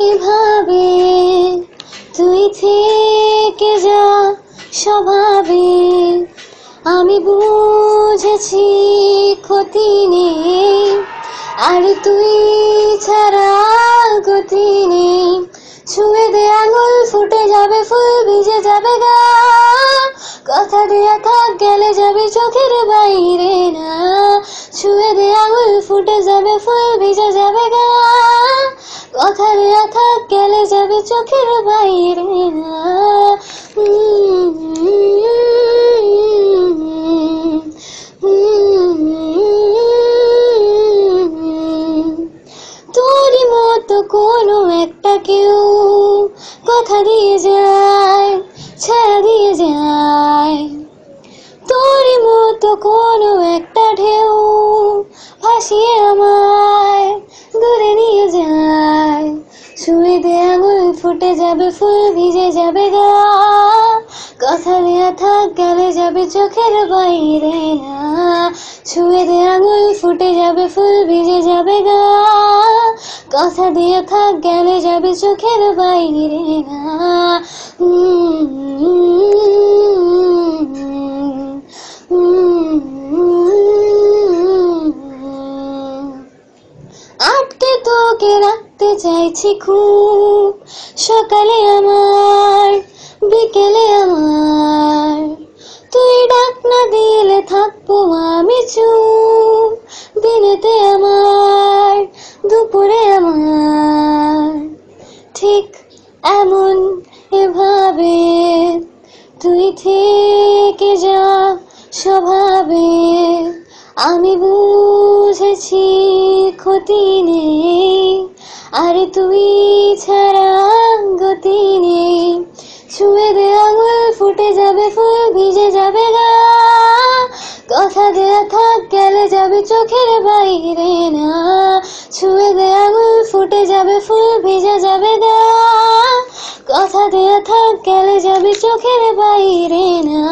এভাবে তুই থেকে যা স্বভাবে, আমি বুঝেছি ক্ষতি নেই, আর তুই ছাড়া গতি নেই। ছুঁয়ে দে আঙুল, ফুটে যাবে ফুল, ভিজে যাবে গা, কথা দেয়া থাক গেলে যাবে চোখের বাইরে না। ছুঁয়ে দে আঙুল, ফুটে যাবে ফুল, ভিজে যাবে গা, কথা দেয়া থাক গেলে যাবে চোখের বাইরে না। তোরই মতো কোনো একটা কেউ কথা দিয়ে যায়, ছায়া দিয়ে যায়। তোরই মতো কোনো একটা ঢেউ ভাসিয়ে আমায় দূরে নিয়ে যায়। ছুঁয়ে দে আঙুল, ফুটে যাবে ফুল, ভিজে যাবে গা, কথা দেয়া থাক গেলে যাবে চোখের বাইরে না। ছুঁয়ে দে আঙুল, ফুটে যাবে ফুল, ভিজে যাবে গা, কথা দিয়ে থাক গেলে যাবে চোখের বাইরে না। আটকে তোকে রাখতে চাইছি খুব, সকালে আমার বিকেলে আমার, তুই ডাক না দিলে থাকবো আমি চুপ, দিনেতে আমার দুপুরে আমার। ঠিক এমন এভাবে তুই থেকে যা স্বভাবে, আমি বুঝেছি ক্ষতি নেই, আর তুই ছাড়া গতি নেই। ছুঁয়ে দে আঙুল, ফুটে যাবে ফুল, ভিজে যাবে গা, কথা দেয়া থাক গেলে যাবে চোখের বাইরে না। ছুঁয়ে দে আঙুল, ফুটে যাবে ফুল, ভিজে যাবে গা, কথা দেয়া থাক গেলে যাবে চোখের বাইরে না।